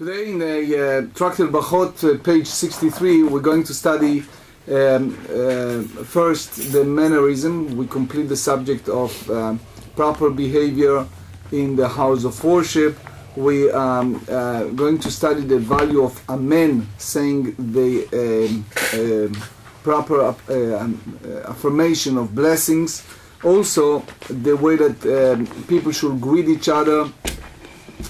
Today in the Tractate Berachot, page 63, we're going to study first the mannerism. We complete the subject of proper behavior in the house of worship. We are going to study the value of Amen, saying the proper affirmation of blessings. Also, the way that people should greet each other,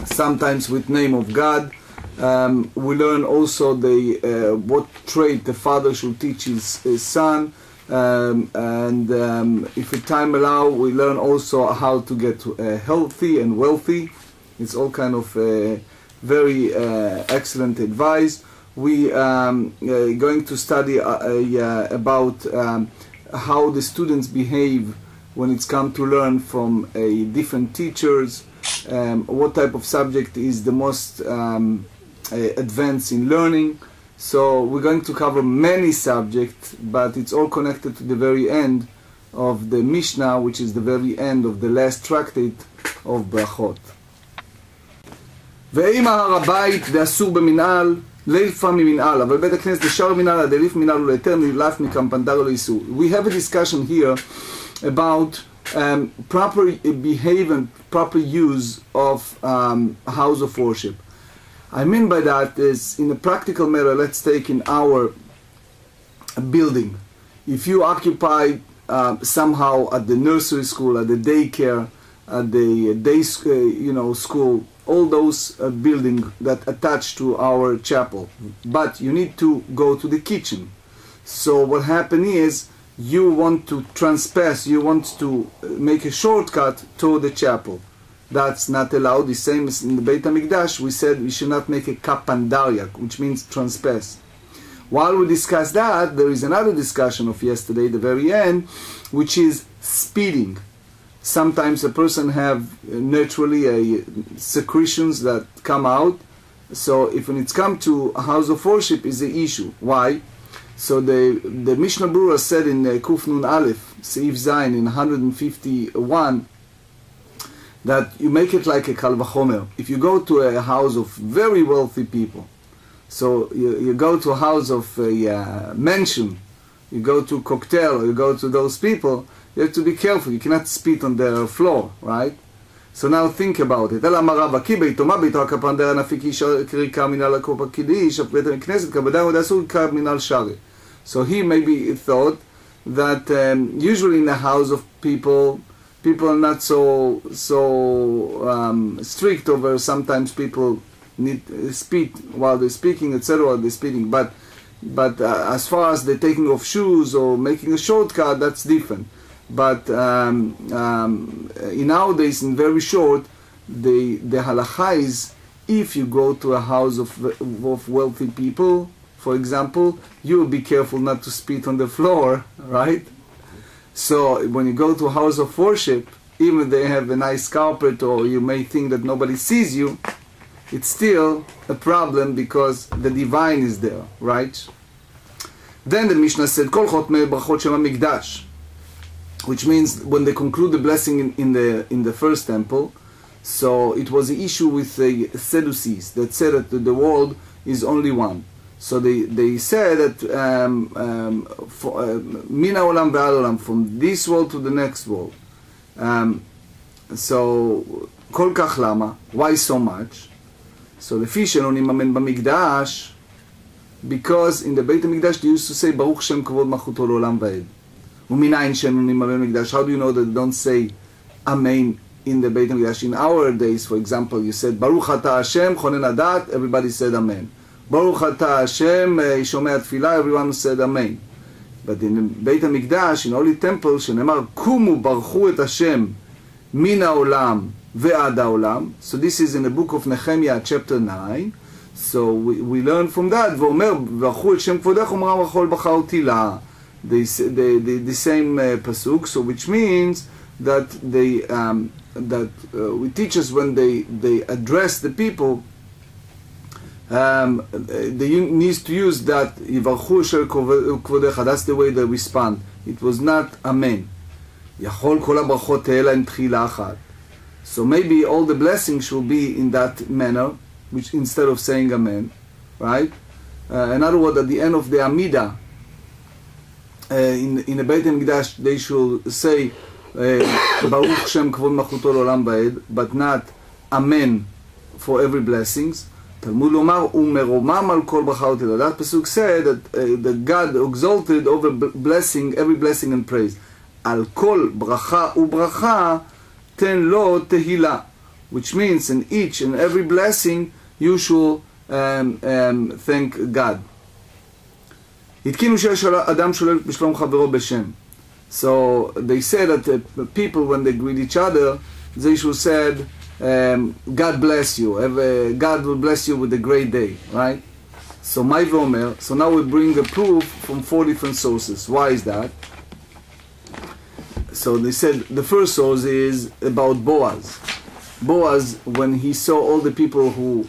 sometimes with name of God. We learn also the what trait the father should teach his son, and if the time allow, we learn also how to get healthy and wealthy. It's all kind of very excellent advice. We are going to study about how the students behave when it's come to learn from different teachers. What type of subject is the most advanced in learning. So we're going to cover many subjects, but it's all connected to the very end of the Mishnah, which is the very end of the last tractate of Berachot. ואם הר הבית דאסור במנהל, ליפה ממנהל, אבל בית הכנסת דשאר מנהל, דליף מנהל ולהיתר נלף מקמפנדר לאיסור. We have a discussion here about proper behavior and proper use of house of worship. I mean by that is, in a practical matter, let's take in our building. If you occupy somehow at the nursery school, at the daycare, at the day school, all those buildings that attach to our chapel, but you need to go to the kitchen. So what happened is, you want to trespass, you want to make a shortcut to the chapel. That's not allowed. The same as in the Beit HaMikdash, we said we should not make a kapandaryak, which means trespass. While we discuss that, there is another discussion of yesterday, the very end, which is speeding. Sometimes a person have naturally secretions that come out. So if when it's come to a house of worship, is the issue. Why? So the Mishnah Berurah said in Kuf Nun Aleph, Seif Zayin, in 151, that you make it like a Kal Vachomer. If you go to a house of very wealthy people, so you go to a house of a mansion, you go to a cocktail, you go to those people, you have to be careful. You cannot spit on their floor, right? So now think about it. So he maybe thought that usually in the house of people are not so strict over. Sometimes people need spit while they're speaking, etc. They're speaking, but as far as the taking of shoes or making a shortcut, that's different. But in nowadays, in very short, the halacha is, if you go to a house of wealthy people, for example, you will be careful not to spit on the floor, right? So when you go to a house of worship, even if they have a nice carpet, or you may think that nobody sees you, it's still a problem because the divine is there, right? Then the Mishnah said, Kol chotmei Berachot Shema Mikdash, which means when they conclude the blessing in the first temple. So it was the issue with the Sadducees that said that the world is only one. So they said that min haolam ve'ad olam, from this world to the next world. So kol kach lama, why so much? So lefi shelo nimamen b'mikdash, because in the Beit HaMikdash they used to say Baruch Shem Kavod Malchuto L'Olam Va'ed. Uminayin shelo nimamen b'mikdash. How do you know that they don't say Amen in the Beit HaMikdash? In our days, for example, you said Baruch Ata Hashem Chonen Adat, everybody said Amen. Baruch Ata Hashem Shomei Tefillah, everyone said Amen. But in the Beit HaMikdash, in Holy Temple, shenemar Kumu Baruchu et Hashem Min haolam ve'ad haolam. So this is in the book of Nehemiah, chapter 9. So we learn from that. V'omer Baruchu et Shem Kvodech Umram V'chol Bachar Tila. The same pasuk. So which means that we teach us when they address the people, they need to use that Yivarchu Shel Kvodecha. That's the way they respond. It was not Amen. Yachol Kol HaBrachot Te'ela in Tchila Achat. So maybe all the blessings should be in that manner, which instead of saying Amen, right? In other words, at the end of the Amidah, in the Beit HaMikdash, they should say Baruch Shem Kvod Malchuto L'Olam Va'ed, but not Amen for every blessings. Talmud Lomar Umeromam Al Kol Bracha Utila. That pasuk said that God exalted over blessing, every blessing and praise. Al Kol Bracha Ubracha Ten Lo Tehila, which means in each and every blessing you should thank God. התקינו שיש אדם שולל בשלום חברו בשם. So they say that people, when they greet each other, they should say, God bless you. God will bless you with a great day, right? So my vomer. So now we bring a proof from 4 different sources. Why is that? So they said the first source is about Boaz. Boaz, when he saw all the people who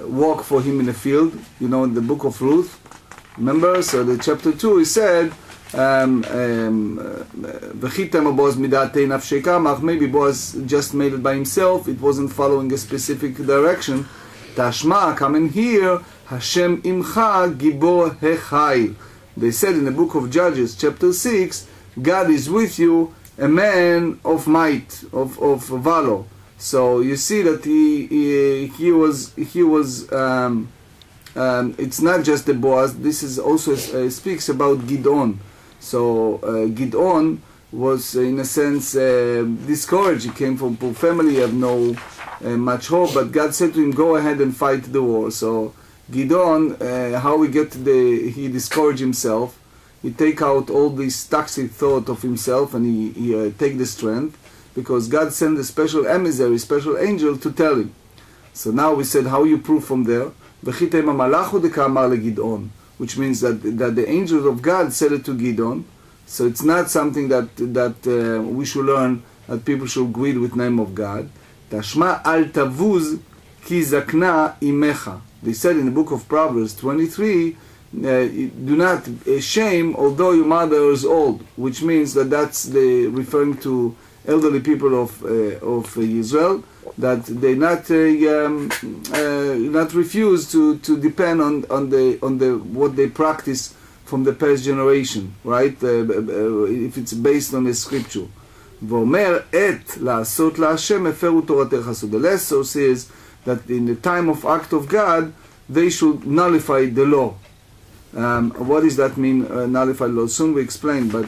walk for him in the field, you know, in the book of Ruth, remember? So the chapter 2, he said, maybe Boaz just made it by himself, it wasn't following a specific direction. Tashma, come in here, Hashem imcha gibor hechayil. They said in the book of Judges, chapter 6, God is with you, a man of might, of valor. So you see that he was it's not just the Boaz. This is also speaks about Gidon. So Gidon was in a sense discouraged. He came from poor family, he had no much hope. But God said to him, "Go ahead and fight the war." So Gidon, how he discouraged himself. He take out all this toxic thought of himself, and he take the strength, because God sent a special emissary, special angel to tell him. So now we said, how you prove from there? Which means that the angels of God said it to Gidon. So it's not something that we should learn, that people should greet with name of God. Tashma al tavuz ki zakna imecha. They said in the book of Proverbs 23, do not shame although your mother is old, which means that's referring to elderly people of Israel, that they not refuse to depend on the what they practice from the past generation, right? If it's based on the scripture. V'omer et la'asot la'Hashem eferu toratecha. So the last source is that in the time of act of God, they should nullify the law. What does that mean, nullify the law? Soon we explain, but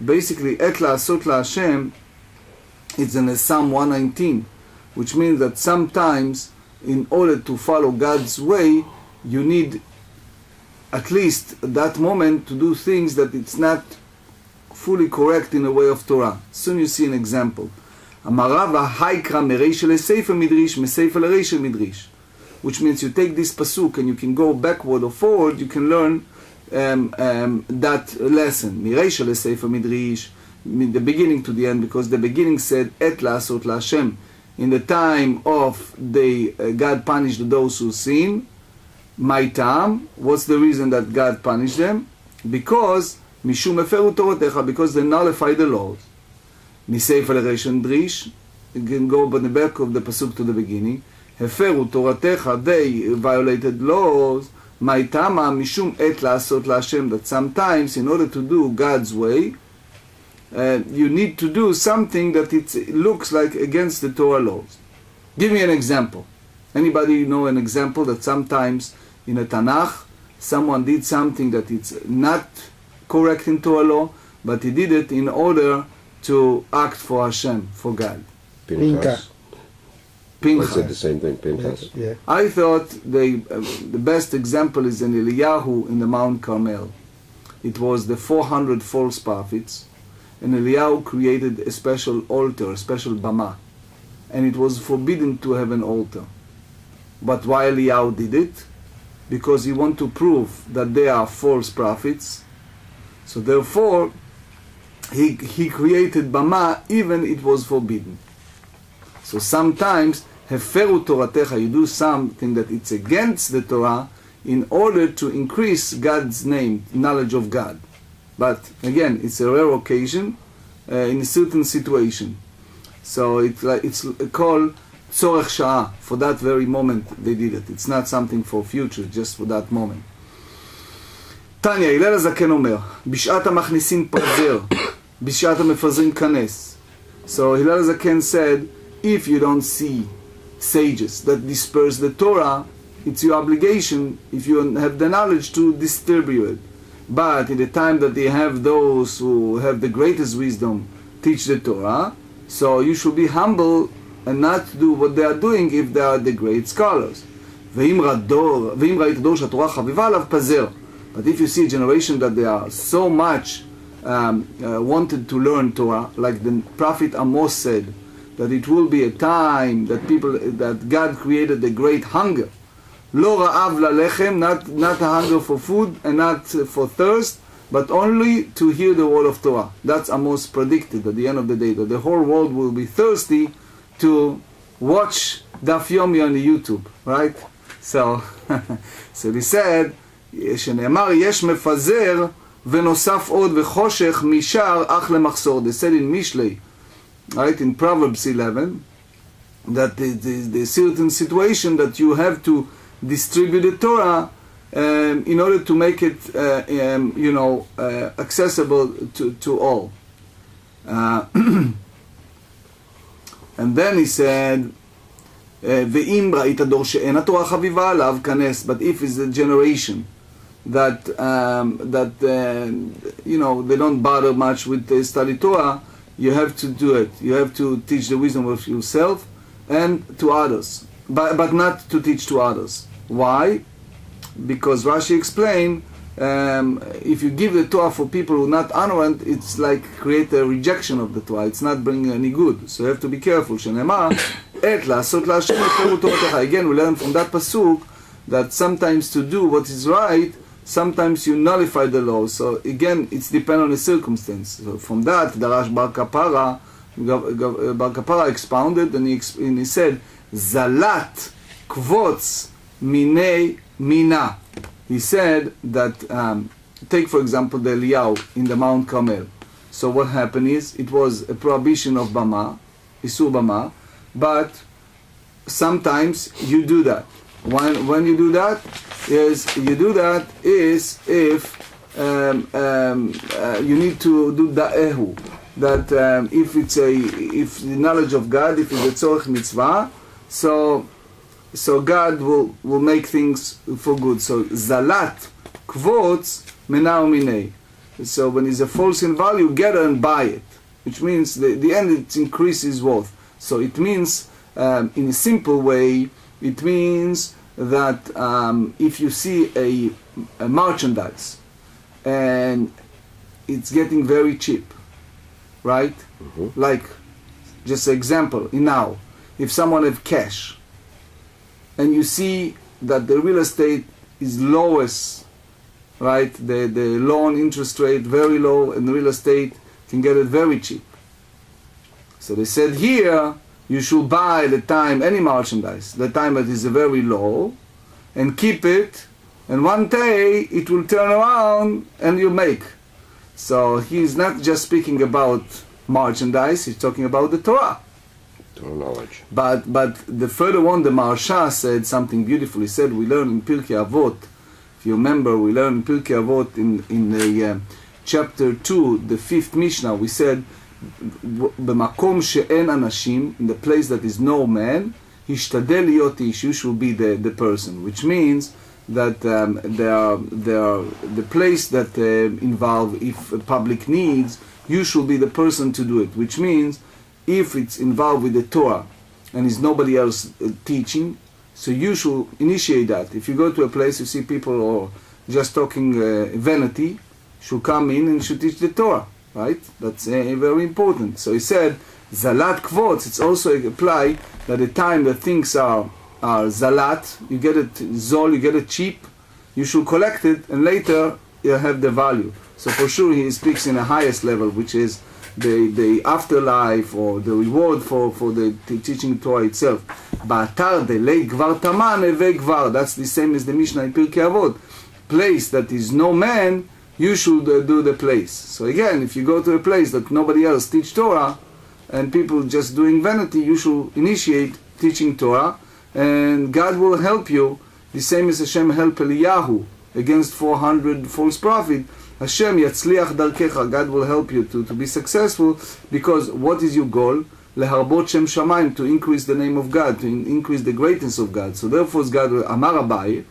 basically, et la'asot la'Hashem, it's in Psalm 119, which means that sometimes, in order to follow God's way, you need at least at that moment to do things that it's not fully correct in the way of Torah. Soon you see an example. Amarava haikra mereisha lesefer midrish mesefer lereisha midrish, which means you take this pasuk and you can go backward or forward. You can learn that lesson. Mireisha lesefer midrish, the beginning to the end, because the beginning said et la'asot la'Hashem. In the time of God punished those who sin. My tam, what's the reason that God punished them? Because mishum eferu torotecha, because they nullified the laws. Misefer lereisha midrish, you can go by the back of the pasuk to the beginning. Heferu toratecha, they violated laws. My tama mishum et la'asot la'Hashem, that sometimes in order to do God's way, you need to do something that it looks like against the Torah laws. Give me an example. Anybody know an example that sometimes in a Tanakh someone did something that it's not correct in Torah law, but he did it in order to act for Hashem, for God? Piנחas. Piנחas. I said the same thing, Piנחas. Yeah. I thought the best example is in Eliyahu in the Mount Carmel. It was the 400 false prophets, and Eliyahu created a special altar, a special bama, and it was forbidden to have an altar. But why Eliyahu did it? Because he wanted to prove that they are false prophets. So therefore, he created bama even it was forbidden. So sometimes heferu toratecha, you do something that it's against the Torah in order to increase God's name, knowledge of God. But again, it's a rare occasion in a certain situation. So it's called צורך שעה. For that very moment they did it. It's not something for future, just for that moment. תניא, הלל הזקן אומר, בשעת המכניסים פזר, בשעת המפזרים כנס. So הלל הזקן said, if you don't see sages that disperse the Torah, it's your obligation, if you have the knowledge, to distribute it. But in the time that they have those who have the greatest wisdom teach the Torah, so you should be humble and not do what they are doing if they are the great scholars. ואם ראית דור שהתורה חביבה עליו, פזר. But if you see a generation that they are so much wanted to learn Torah, like the prophet Amos said, that it will be a time that God created a great hunger. לא רעב ללחם, not a hunger for food and not for thirst, but only to hear the word of Torah. That's Amos predicted at the end of the day, that the whole world will be thirsty to watch Daf Yomi on the YouTube, right? So, so he said, שנאמר יש מפזר ונוסף עוד וחושך משאר אך למחסור. They said in Mishnah, right, in Proverbs 11, that the certain situation that you have to distribute the Torah in order to make it, accessible to all. And then he said, ואם ראית דור שאין התורה חביבה עליו, כנס. But if it's a generation that they don't bother much with the study Torah, you have to do it. You have to teach the wisdom of yourself and to others, but not to teach to others. Why? Because Rashi explained, if you give the Torah for people who are not honorant, it's like create a rejection of the Torah. It's not bringing any good. So you have to be careful. שנאמר, עת לעשות להשם את פירוט תורתך. Again, we learn from that pasuk that sometimes to do what is right, sometimes you nullify the law. So again, it's dependent on the circumstance. So from that, Darash Bar Kapara expounded, and he said, Zalat kvots minei mina. He said that, take for example the Eliyahu in the Mount Carmel. So what happened is, it was a prohibition of Bama, Isur Bama, but sometimes you do that. When you do that is if you need to do da'ehu, that if the knowledge of God, if it's a tzorech mitzvah, so God will make things for good. So zalat kvots menau minei. So when it's a false in value, get it and buy it, which means the end it increases worth. So it means, in a simple way, it means that if you see a merchandise and it's getting very cheap, right? Mm-hmm. Like, just an example, now, if someone has cash and you see that the real estate is lowest, right? The loan interest rate very low, and the real estate can get it very cheap. So they said here, you should buy the time any merchandise, the time that is very low, and keep it, and one day it will turn around and you make. So he's not just speaking about merchandise, he's talking about the Torah. Torah knowledge. But the further on, the Maharsha said something beautiful. He said, we learn in Pirkei Avot, if you remember, we learned in Pirkei Avot in the chapter 2, the 5th Mishnah, we said, במקום שאין אנשים, in the place that is no man, השתדל להיות איש, you should be the person, which means that the place that involve, if public needs, you should be the person to do it, which means if it's involved with the Torah and is nobody else teaching, so you should initiate that. If you go to a place, you see people or just talking vanity, should come in and should teach the Torah. Right? That's very important. So he said, Zalat kvots, it's also applied that the time that things are Zalat, you get it Zol, you get it cheap, you should collect it, and later you have the value. So for sure he speaks in the highest level, which is the afterlife or the reward for the teaching Torah itself. Ba'atar delei gvar taman eve gvar. That's the same as the Mishnah in Pirkei Avot. Place that is no man, you should do the place. So again, if you go to a place that nobody else teach Torah, and people just doing vanity, you should initiate teaching Torah, and God will help you, the same as Hashem helped Eliyahu against 400 false prophets. Hashem yatzliach darkecha, God will help you to be successful, because what is your goal? Leharbot Shem Shamayim, to increase the name of God, to increase the greatness of God. So therefore God, Amar Abaye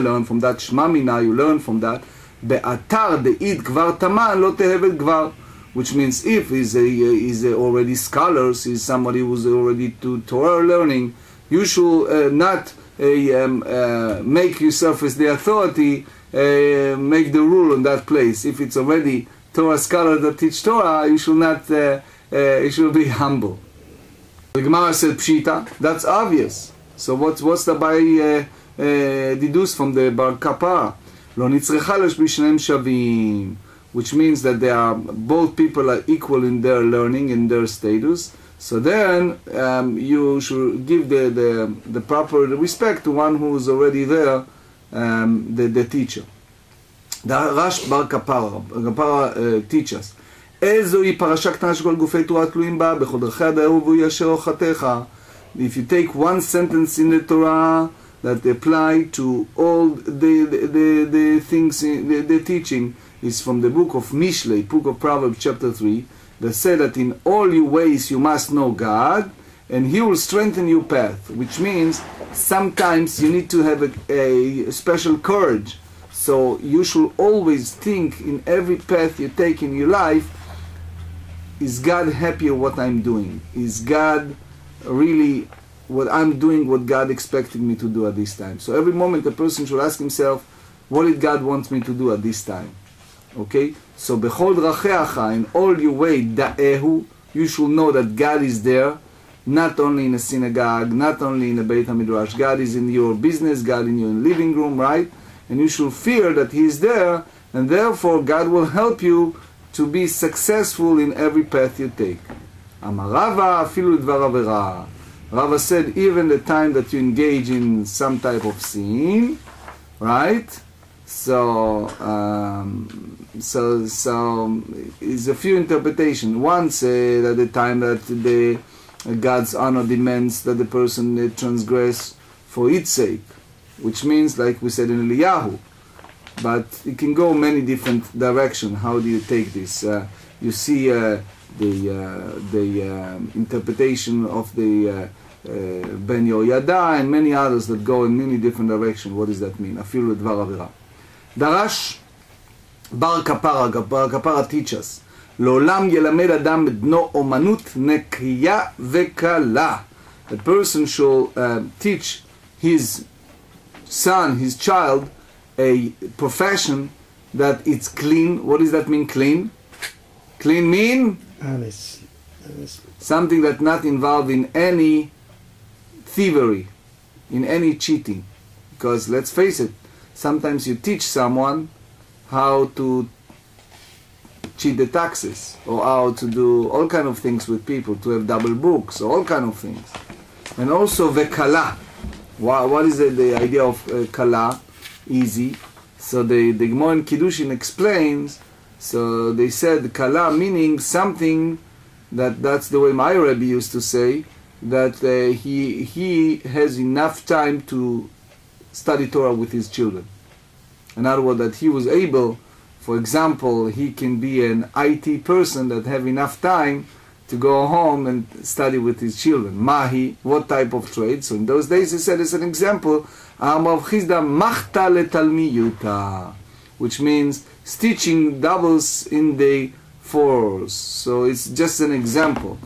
learned from that, Shema Mina, you learn from that, Be'atar de'id kvar taman lo tehevet kvar, which means if he's already scholars, he's somebody who's already to Torah learning, you should not make yourself as the authority, make the rule in that place. If it's already Torah scholars that teach Torah, you should not, you should be humble. The Gemarah said Pshita, that's obvious. So what's the by deduced from the Bar Kapara? Lo nitzrecha lashbi shneim shavim, which means that they are, both people are equal in their learning, in their status. So then you should give the proper respect to one who is already there, the teacher. The Rash Bar Kapara teaches, איזוהי פרשה קטנה שכל גופי תורה תלויים בה, בכל דרכי הדאהו והוא ישר אוכתך. If you take one sentence in the Torah that apply to all the things, the teaching is from the book of Mishnah, book of Proverbs chapter 3, that said that in all your ways you must know God, and He will strengthen your path, which means sometimes you need to have a special courage. So you should always think in every path you take in your life, is God happy with what I'm doing? Is God really what I'm doing, what God expected me to do at this time? So every moment a person should ask himself, what did God want me to do at this time? Okay? So bechol dracheacha, in all your way, da'ehu, you should know that God is there, not only in a synagogue, not only in a Beit HaMidrash. God is in your business, God in your living room, right? And you should fear that He is there, and therefore God will help you to be successful in every path you take. Amar Rava afilu dvar avera. Rava said, even the time that you engage in some type of sin, right? So it's a few interpretations. One said at the time that God's honor demands that the person transgress for its sake, which means, like we said in Eliyahu, but it can go many different directions. How do you take this? You see the interpretation of the Ben Yoyada and many others that go in many different directions. What does that mean? Afilu dvar avera. Darash Bar Kapara teaches, L'olam yelamed adam b'dno omanut nekiya vekala. A person should teach his son, his child, a profession that it's clean. What does that mean, clean? Clean mean? Honest. Something that's not involved in any thievery, in any cheating. Because let's face it, sometimes you teach someone how to cheat the taxes, or how to do all kind of things with people, to have double books, or all kind of things. And also vekala. What is the idea of kala? Easy. So the Gemarah in Kiddushin explains, so they said kala meaning something that's the way my Rebbe used to say, that he has enough time to study Torah with his children. In other words, that he was able, for example, he can be an IT person that have enough time to go home and study with his children. Mahi, what type of trade? So in those days he said as an example, which means stitching doubles in the fours. So it's just an example.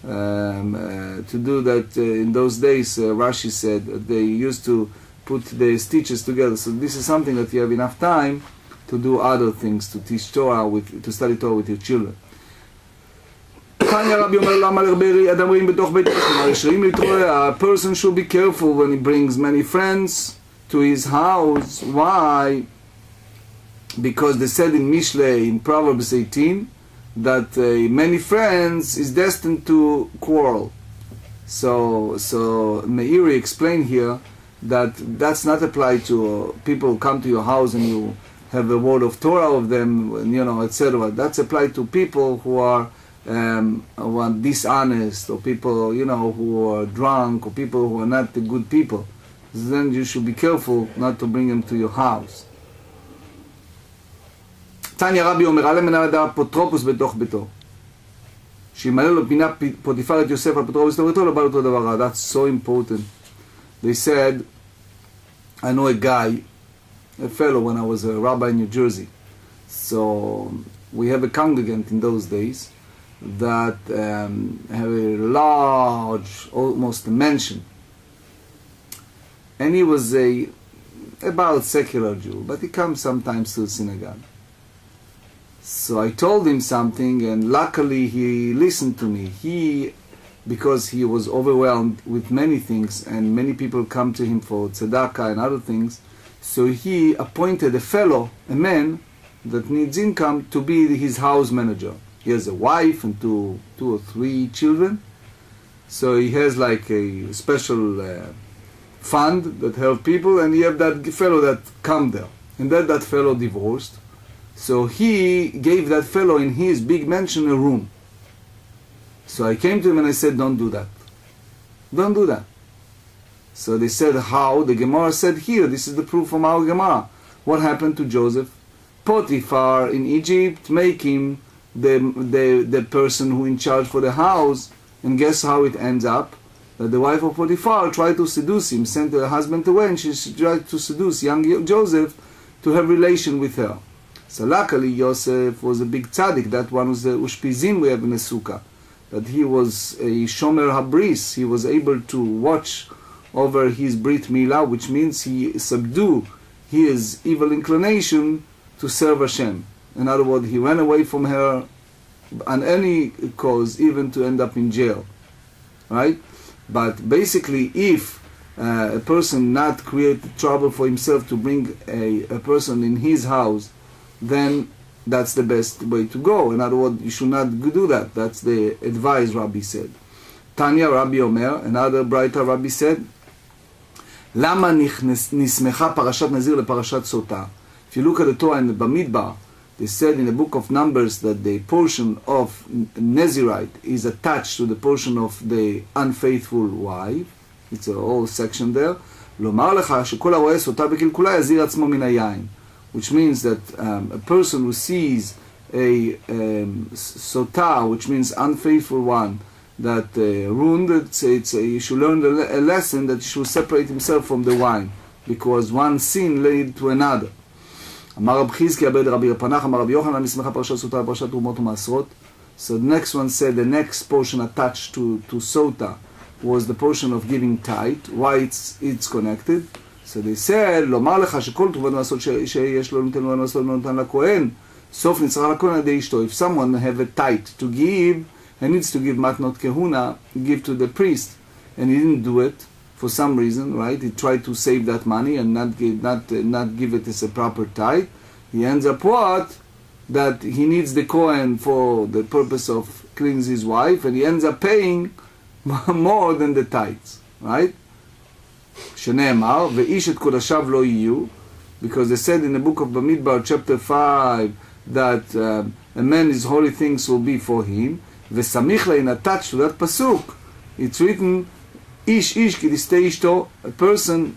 To do that in those days, Rashi said that they used to put the stitches together. So this is something that you have enough time to do other things, to teach Torah, to study Torah with your children. A person should be careful when he brings many friends to his house. Why? Because they said in Mishnah, in Proverbs 18, that many friends is destined to quarrel. So Meiri explained here that that's not applied to people who come to your house and you have a word of Torah of them, etc. That's applied to people who are who are dishonest, or people, you know, who are drunk, or people who are not the good people, then you should be careful not to bring them to your house. תניא רבי אומר, עלה מן האדם אפוטרופוס בתוך ביתו. שימלא לו פינה פוטיפר את יוסף אפוטרופוס בתוך ביתו, לא בא אותו דבר. That's so important. They said, I know a guy, a fellow when I was a rabbi in New Jersey. So we have a congregant in those days that have a large, almost a mansion. And he was about secular Jew, but he comes sometimes to the synagogue. So I told him something, and luckily he listened to me. Because he was overwhelmed with many things, and many people come to him for tzedakah and other things, so he appointed a fellow, a man that needs income, to be his house manager. He has a wife and two or three children, so he has like a special fund that help people, and you have that fellow that come there, and then that fellow divorced, so he gave that fellow in his big mansion a room. So I came to him and I said, don't do that. Don't do that. So they said, how? The Gemarah said here, this is the proof from our Gemarah. What happened to Joseph? Potiphar in Egypt make him the person who in charge for the house, and guess how it ends up? That the wife of Potiphar tried to seduce him, sent her husband away, and she tried to seduce young Joseph to have relation with her. So luckily Joseph was a big tzaddik. That one was the Ushpizin we have in the Sukkah. That he was a Shomer Habris, he was able to watch over his Brit Milah, which means he subdued his evil inclination to serve Hashem. In other words, he ran away from her on any cause, even to end up in jail. Right? But basically, if a person not create trouble for himself to bring a person in his house, then that's the best way to go. In other words, you should not do that. That's the advice Rabbi said. Tanya Rabbi Omer, another brighter Rabbi said, Lama nismecha parashat nazir le parashat sota. If you look at the Torah in the Bamidbar, they said in the book of Numbers that the portion of Nazirite is attached to the portion of the unfaithful wife. It's a whole section there. לומר לך שכל הרואה סוטה בקלקולה יזהיר עצמו מן היין. Which means that a person who sees a sota, which means unfaithful one, that ruined it, he should learn a lesson that he should separate himself from the wine, because one sin led to another. אמר רב חזקיה בן רבי פנח, אמר רבי יוחנן, מסמכה פרשת סוטה לפרשת תרומות ומעשרות. So the next one said the next portion attached to sota was the portion of giving tithe. Why it's connected? So they said, לומר לך שכל תרומת מעשרות שיש לו ניתן לו מעשרות לא ניתן לכהן, סוף נצרך לכהן על ידי אשתו. If someone have a tithe to give, he needs to give matnot kehuna, give to the priest, and he didn't do it for some reason, right? He tried to save that money and not give it as a proper tithe. He ends up what? That he needs the kohen for the purpose of cleansing his wife, and he ends up paying more than the tithes, right? שנאמר, ואיש את קודשיו לא יהיו, because they said in the book of Bamidbar, chapter 5, that a man's holy things will be for him, וסמיך להן attached to that pasuk, it's written, איש כי תסטה אשתו, a person,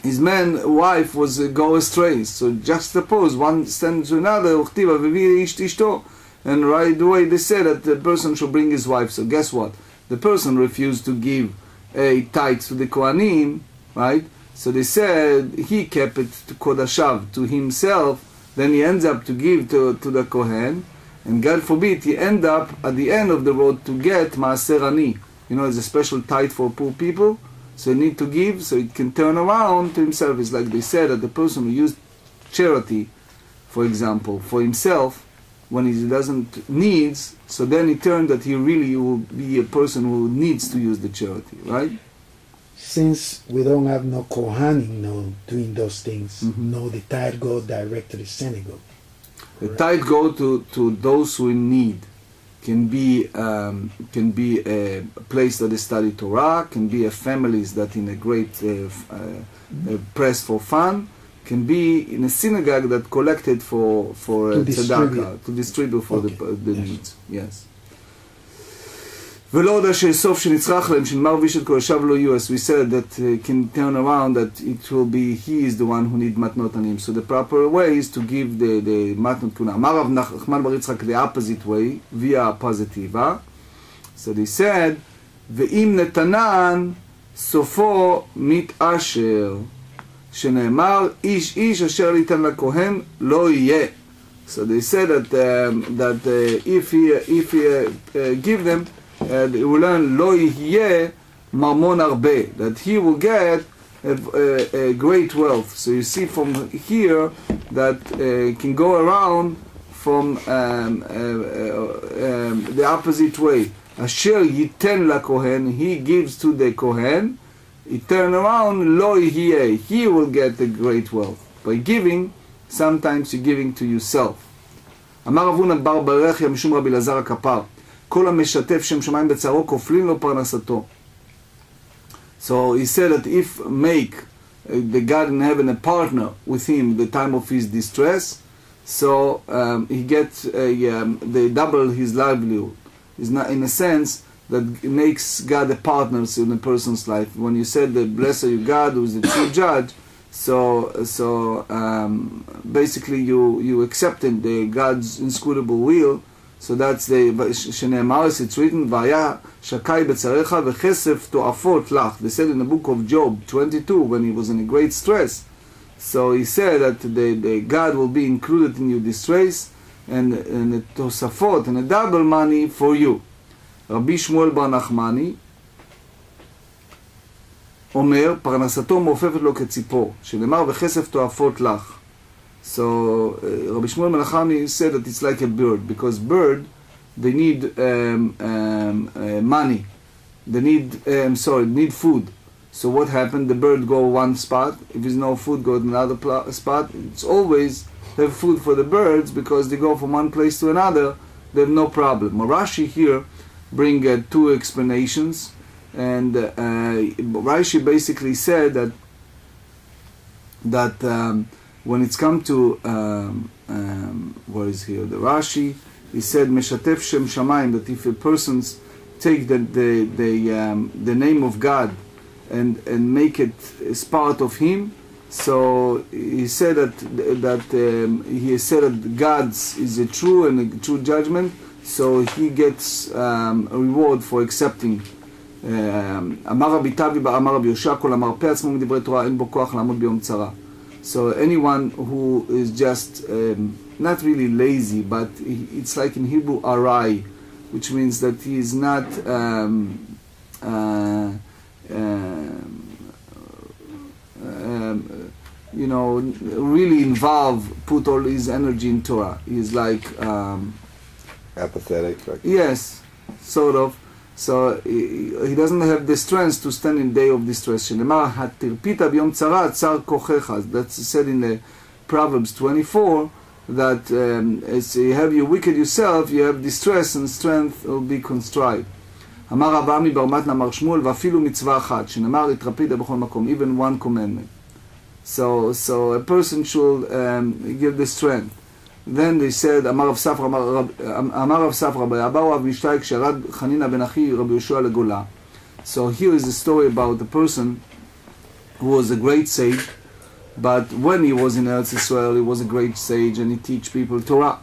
his wife was go astray, so just suppose one stands to another, וכתיבה והביא איש אשתו, and right away they said that the person should bring his wife, so guess what? The person refused to give a tithe to the Kohanim, right? So they said he kept it to Kodashav, to himself, then he ends up to give to the Kohen, and God forbid he end up at the end of the road to get Maaser Ani. You know, it's a special tithe for poor people, so you need to give so it can turn around to himself. It's like they said that the person who used charity, for example, for himself, when he doesn't needs, so then it turned that he really will be a person who needs to use the charity, right? Since we don't have no Kohanim doing those things, no, the tithe go direct to the synagogue. The tithe go to those who in need. Can be a place that they study Torah, can be a families that in a great press for fun, can be in a synagogue that collected for tzedakah, to distribute for the needs. Yes. ולא יודע שסוף שנצרך להם, שנאמר וישת כל ישב לא יהיו, as we said, that can turn around, that it will be, he is the one who need מתנות עניים. So the proper way is to give the מתנות כהונה. אמר רב נחמן בר יצחק, the opposite way, via positiva. So they said, ואם נתנן, סופו מתעשר. שנאמר, איש איש אשר ליתן לכהן לא יהיה. So they said that if he give them, they will learn לא יהיה ממון הרבה, that he will get a great wealth. So you see from here that can go around from the opposite way. אשר ייתן לכהן, he gives to the kohen, he turn around, לא יהיה, he will get the great wealth. By giving, sometimes you're giving to yourself. אמר רב הונא בר ברכיה משום רבי אלעזר הכפר, כל המשתף שם שמיים בצערו כופלים לו פרנסתו. So he said that if make the God in heaven a partner with him the time of his distress, so he gets they double his livelihood. Is not in a sense that makes God a partner in a person's life. When you said that blessed are you God who is the true judge, so basically you accepted the God's inscrutable will. So that's the שנאמר, it's written, והיה שקי בצריך וכסף תועפות לך. They said in the book of Job 22 when he was in a great stress. So he said that the God will be included in your distress and the Tosefta and a double money for you. רבי שמואל בר נחמני אומר, פרנסתו מעופפת לו כציפור, שנאמר וכסף תועפות לך. So Rabbi Shmuel Melachami said that it's like a bird, because bird they need money, they need need food. So what happened? The bird go one spot. If there's no food, go to another spot. It's always have food for the birds because they go from one place to another. They have no problem. Rashi here bring two explanations, and Rashi basically said that when it's come to where is here the Rashi, he said Meshatef Shem Shamayim, that if a person take the name of God and make it as part of him, so he said that God's is a true and a true judgment, so he gets a reward for accepting. אמר רבי טבי אמר רבי יהושע, כל המרפא עצמו מדברי תורה אין בו כוח לעמוד ביום צרה. So anyone who is just not really lazy, but it's like in Hebrew arai, which means that he is not really involved, put all his energy in Torah. He's like apathetic. Yes, sort of. So he doesn't have the strength to stand in day of distress. שנאמר, התרפית ביום צרה צר כוחך. That's said in the Proverbs 24, that as you have your wicked yourself, you have distress and strength will be contrite. אמר רב עמי בר מתנה אמר שמואל, ואפילו מצווה אחת, שנאמר, התרפית בכל מקום, even one commandment. So a person should give the strength. Then they said, אמר רב ספרא, באו אב משתאי כשירד חנינא בן אחי רבי יהושע לגולה. So here is the story about the person who was a great sage, but when he was in Eretz Israel, he was a great sage and he teach people Torah.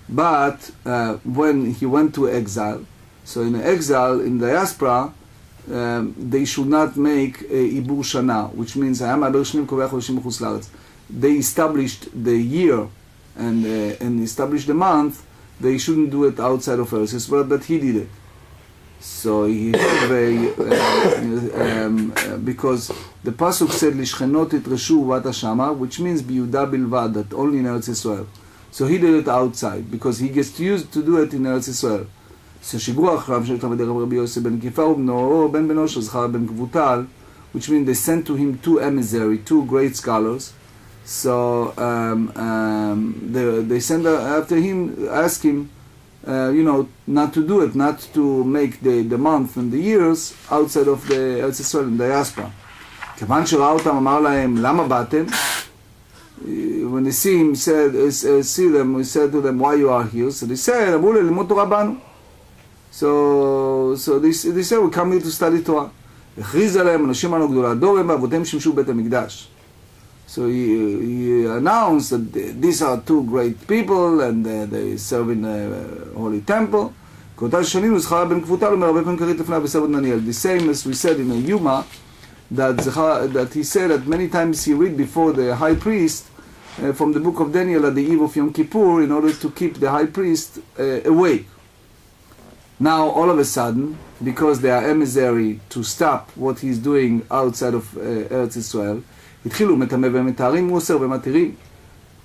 But when he went to exile, so in exile, in diaspora, they should not make Ibur Shana, which means they established the year and established the month. They shouldn't do it outside of Eretz Israel, but he did it. So he have because the pasuk said Lishchenot itreshu vata shama, which means biyuda bilvad, that only in Eretz Israel. So he did it outside because he gets used to do it in Eretz Israel. So שיגרו אחריו של תלמוד רבי יוסף בן קיפה ובנו בן בנו של זכר בן כבוטל, which means they sent to him two emissaries, two great scholars. So they sent after him, ask him, not to do it, not to make the month and the years outside of the Eretz Israel in diaspora. כיוון שראה אותם אמר להם, למה באתם? When they see him, he said to them, why you are here? So they said, אמרו לי, ללמוד תורה בנו. So they say, we come here to study Torah. הכריז עליהם, אנשים ענו גדולה, דור הם ואבותיהם שימשו בית המקדש. So he announced that these are two great people, and they serve in a holy temple. כאותה שנים זכריה בן כבותה, אומר הרבה פעמים קרית לפניו בסבוד דניאל. The same as we said in a Yoma, that he said that many times he read before the high priest from the book of Daniel at the eve of Yom Kippur in order to keep the high priest awake. Now all of a sudden, because they are emissary to stop what he's doing outside of Eretz Israel, התחילו מטמא ומטהרים, מוסר ומתירים.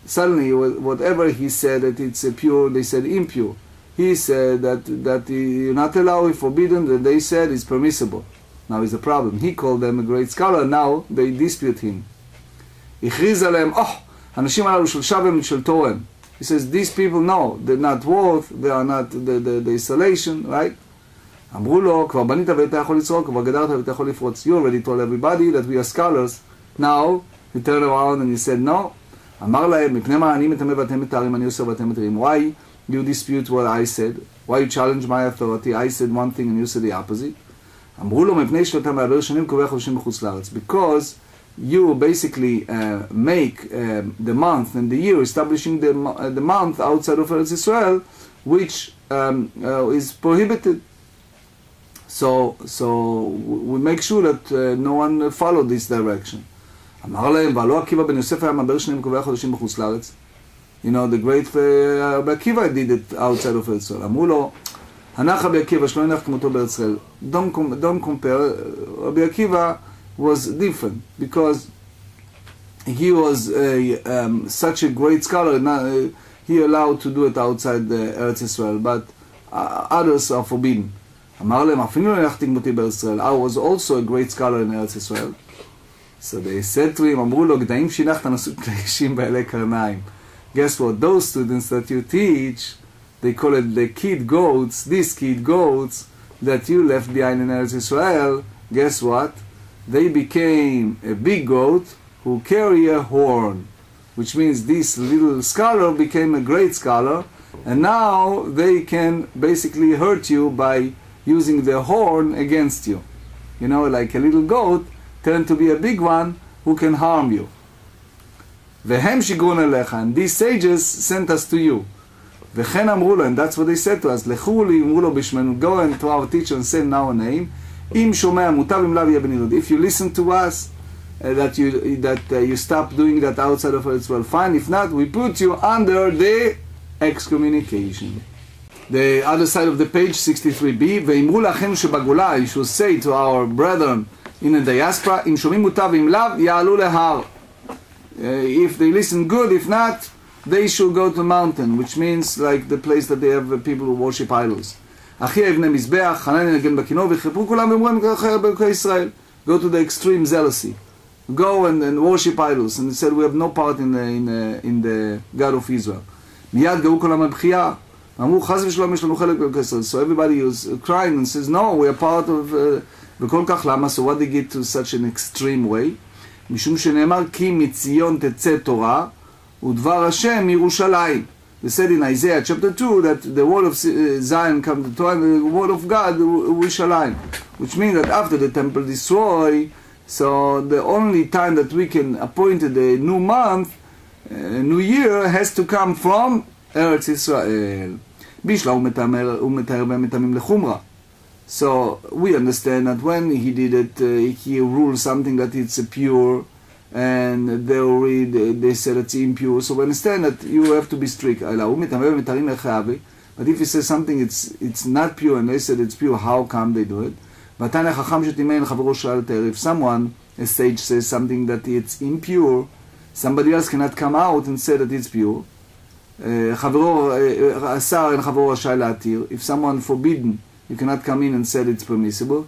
Suddenly, whatever he said that it's pure, they said impure. He said that you're not allowed, forbidden, that they said is permissible. Now is a problem. He called them a great scholar, now they dispute him. הכריז עליהם, האנשים הללו של שבם של תורם. He says, these people, no, they're not worth, they are not the isolation, right? אמרו לו, כבר בנית ואתה יכול לצרוק, כבר גדרת ואתה יכול לפרוץ. You already told everybody that we are scholars. Now, he turned around and he said, no. אמר להם, מפני מה אני מטמא ואתם מתארים, אני אוסר ואתם מתארים. Why you dispute what I said? Why you challenge my authority? I said one thing and you said the opposite. אמרו לו, מפני שאתה מעבר שנים קובע חודשים בחוץ לארץ. Because you basically make the month and the year, establishing the month outside of Eretz Israel, which is prohibited. So we make sure that no one follow this direction. אמר להם, והלא עקיבא בן יוסף היה מעבר שנים קובע חודשים בחוץ לארץ. You know, the great Rabbi Akiva did it outside of Eretz Israel. אמרו לו, הנח רבי עקיבא שלא ינח כמותו בארץ ישראל. Don't compare. Rabbi Akiva was different because he was such a great scholar. He allowed to do it outside Eretz Israel, but others are forbidden. אמר להם, אפילו לא נחתי כמותי בארץ ישראל. I was also a great scholar in Eretz Israel. So they said to him, אמרו לו, גדיים שינחת נשאו קלישים בעלי קרניים. Guess what? Those students that you teach, they call it the kid goats, these kid goats that you left behind in Eretz Israel, guess what? They became a big goat who carry a horn, which means this little scholar became a great scholar, and now they can basically hurt you by using their horn against you. You know, like a little goat turned to be a big one who can harm you. והם שיגרון אליך, and these sages sent us to you. וכן אמרו לו, and that's what they said to us, לכו לי, אמרו לו בשמנו, go and to our teacher and say now a name, אם שומע מוטב אם לאו יהיה בנידוד. If you listen to us, that you stop doing that outside of Eretz Israel, fine. If not, we put you under the excommunication. The other side of the page, 63b, ואמרו לכם שבגולה, you should say to our brethren in the diaspora, אם שומעים מוטב אם לאו, יעלו להר. If they listen good, if not, they should go to the mountain, which means like the place that they have people who worship idols. אחי יבנה מזבח, חנן ינגן בכינור, ויחפרו כולם ואומרים אחרי ברכי ישראל. Go to the extreme zealousy. Go and worship idols. And they said, we have no part in the God of Israel. מיד גאו כולם הבכייה. אמרו, חס ושלום יש לנו חלק ברכי ישראל. So everybody is crying and says, no, we are part of... וכל כך למה? So what they get to such an extreme way? משום שנאמר, כי מציון תצא תורה, ודבר השם מירושלים. They said in Isaiah chapter 2 that the word of Zion comes to Torah, and the word of God, Yerushalayim. Which means that after the temple destroyed, so the only time that we can appoint the new month, new year, has to come from Eretz Israel. בישלה הוא מתאר בהם מטעמים לחומרה. So we understand that when he did it, he ruled something that it's pure, and they said it's impure. So we understand that you have to be strict. But if he says something it's not pure and they said it's pure, how come they do it? If someone, a sage, says something that it's impure, somebody else cannot come out and say that it's pure. If someone forbidden, you cannot come in and say it's permissible.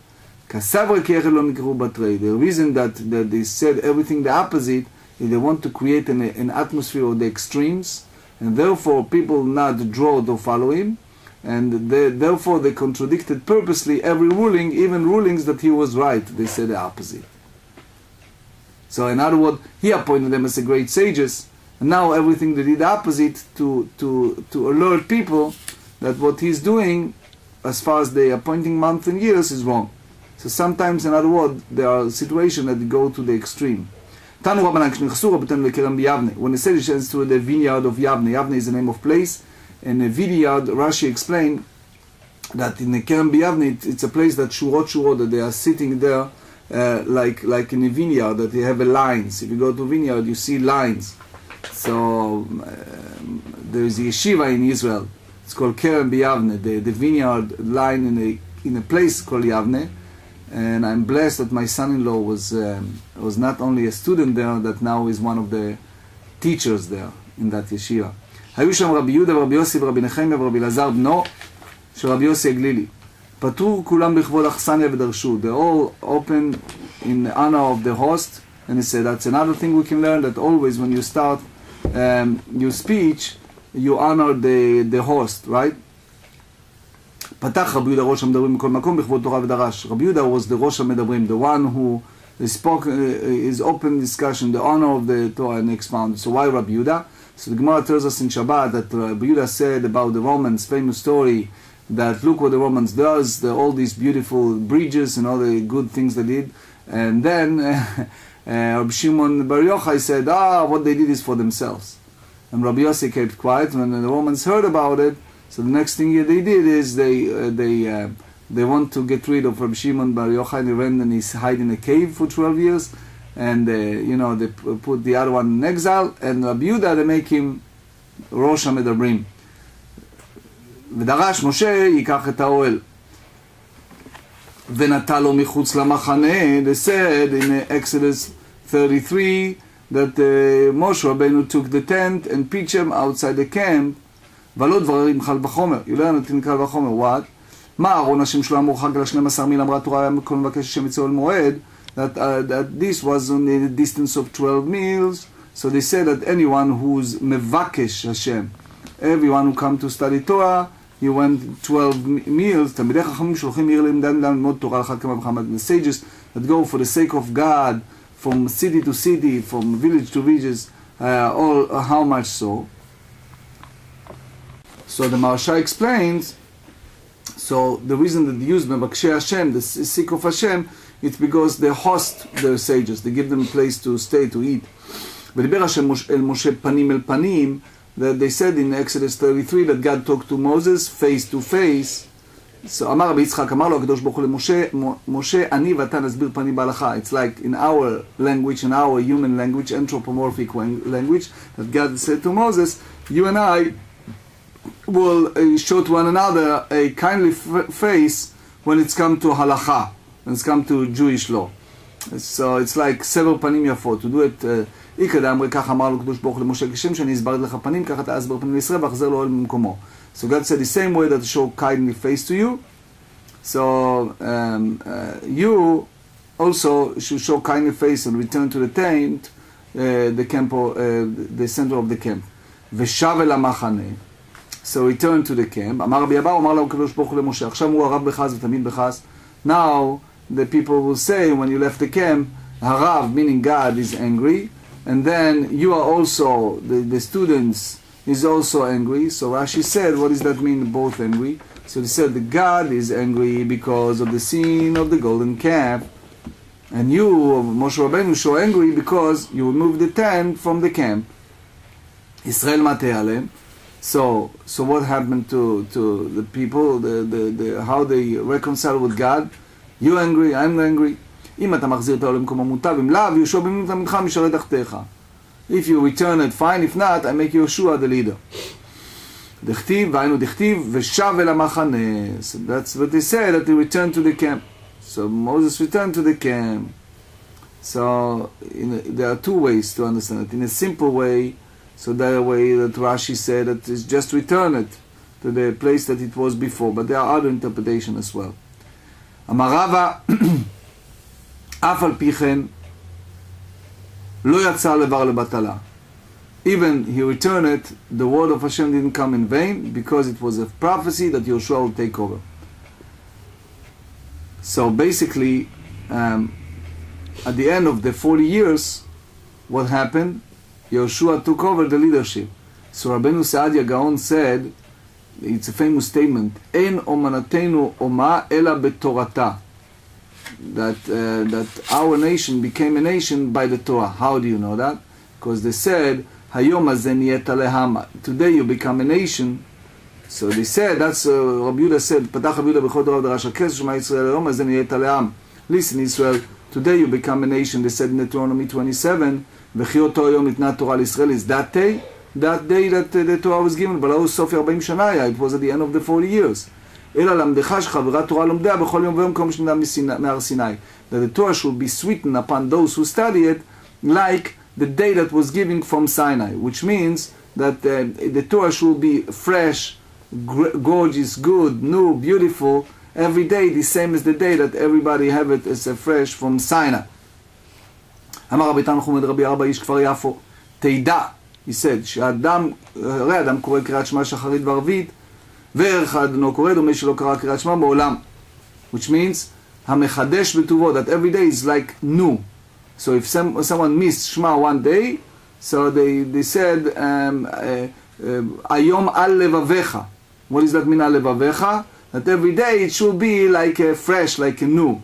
The reason that they said everything the opposite is they want to create an atmosphere of the extremes, and therefore people not draw to follow him, and therefore they contradicted purposely every ruling, even rulings that he was right. They said the opposite. So in other words, he appointed them as the great sages, and now everything they did the opposite to alert people that what he's doing as far as the appointing month and years, is wrong. So sometimes, in other words, there are situations that go to the extreme. When the Seder is to the vineyard of Yavne, Yavne is the name of place, and the vineyard, Rashi explained that in the Kerem B'Yavne, it's a place that shurot, that they are sitting there like in a vineyard, that they have lines. If you go to a vineyard, you see lines. So there is a yeshiva in Israel. It's called Kerem B'Yavne, the vineyard line in a place called Yavne. And I'm blessed that my son-in-law was not only a student there, that now is one of the teachers there in that yeshiva. היו שם רבי יהודה ורבי יוסי ורבי נחמיה ורבי אלעזר בנו של רבי יוסי הגלילי. פתרו כולם בכבוד אכסניה ודרשו. They all open in honor of the host. And he said that's another thing we can learn, that always when you start your speech, you honor the host, right? פתח רבי יהודה ראש המדברים בכל מקום בכבוד תורה ודרש. רבי יהודה was the ראש המדברים, the one who spoke his open discussion, the honor of the Torah, and expounded. So why Rabbi Yehuda? So the Gemarah tells us in Shabbat that Rabbi Yehuda said about the Romans, famous story, that look what the Romans does, all these beautiful bridges and all the good things they did. And then Rabbi Shimon Bar Yochai said, what they did is for themselves. And Rabbi Yossi kept quiet. When the Romans heard about it, so the next thing they did is they want to get rid of Rabbi Shimon Bar Yochai. They ran and he hid in a cave for 12 years. And they put the other one in exile. And Rabbi Yehuda, they make him Rosh HaMedabrim. ודרש משה ייקח את האוהל ונטע לו מחוץ למחנה. They said in Exodus 33 that Moshe Rabbeinu took the tent and pitched him outside the camp. ולא דברים חל בחומר. יוליה נותן קל בחומר. What? מה ארון השם שלו המורחק ל-12 מיל אמרה תורה כל מבקש השם יצאו אל מועד. That this was on the distance of 12 miles. So they said that anyone who's mevakesh Hashem, everyone who come to study Torah, he went 12 meals. תלמידי חכמים שולחים עיר למדן ללמוד תורה על אחת כמה וכמה. The sages that go for the sake of God from city to city, from village to villages, all how much so? So the Maharsha explains, so the reason that they use Mevakshei Hashem, the sick of Hashem, it's because they host the sages, they give them a place to stay, to eat. ודיבר השם אל משה פנים אל פנים, that they said in Exodus 33 that God talked to Moses face to face. So אמר רבי יצחק, אמר לו הקדוש ברוך הוא למשה, משה אני ואתה נסביר פנים בהלכה. It's like in our language, in our human language, anthropomorphic language, that God said to Moses, you and I will show to one another a kindly face when it's come to halacha, when it's come to Jewish law. So it's like sever פנים יפות, to do it. איקדה אמרי כך אמר לו קדוש ברוך למשה כשם שאני הסברתי לך פנים, ככה אתה אסבר פנים לישראל ואחזר לו אל במקומו. So God said the same way that to show kindly face to you, so you also should show kindly face and return to the tent, the camp, the center of the camp. ושב אל המחנה, so return to the camp. אמר רבי אבאו, אמר לו קדוש ברוך למשה, עכשיו הוא הרב בחס ותמיד בחס. Now the people will say when you left the camp, harav, meaning God, is angry. And then you are also, the students is also angry. So Rashi said, what does that mean, both angry? So they said that God is angry because of the sin of the golden calf. And you, Moshe Rabbeinu, so angry because you removed the tent from the camp. Israel Matealem. So what happened to the people, how they reconcile with God? You angry, I'm angry. אם אתה מחזיר את העולם למקומו מוטב, אם לאו, יהושע בן תלמידך משרת תחתיך. If you return it, fine. If not, I make Yehoshua the leader. דכתיב, והיינו דכתיב, ושב אל המחנה. So that's what they say, that they return to the camp. So Moses returned to the camp. So there are two ways to understand it. In a simple way, so that way that Rashi said that is just return it to the place that it was before. But there are other interpretations as well. אמר רבא, אף על פי כן לא יצא לדבר לבטלה. Even he returned it, the word of Hashem didn't come in vain, because it was a prophecy that Yehoshua will take over. So basically, at the end of the 40 years, what happened? Yehoshua took over the leadership. So Rabbeinu Saadia Gaon said it's a famous statement, אין אומנתנו אומה אלא בתורתה. That our nation became a nation by the Torah. How do you know that? Because they said, Hayom haze niyeta le'am. Today you become a nation. So they said, that's Rabbi Yehuda said, Patach Rabbi Yehuda b'chol Torah v'darash hakes Shema Yisrael Hayom haze niyeta le'am. Listen, Israel, today you become a nation. They said in Deuteronomy 27, V'chiyot Hayom nitna Torah l'Israel is that day that the Torah was given. But Sofi 40 shana, it was at the end of the 40 years. אלא למדך שחברת תורה לומדיה בכל יום ויום כמו שנדע מהר סיני. That the Torah should be sweetened upon those who study it like the day that was given from Sinai, which means that the Torah should be fresh, gorgeous, good, new, beautiful, every day, the same as the day that everybody have it as a fresh from Sinai. אמר רבי תנחום רבי ארבע איש כפר יפו, תדע, he said, שהאדם, הרי אדם קורא קריאת שמע שחרית וערבית, וערך אדנו קורא דומה שלא קרא קריאת שמע מעולם, which means המחדש בטובו, that every day is like new. So if someone missed Shema one day, so they said היום על לבביך. What does that mean על לבביך? That every day it should be like a fresh, like a new,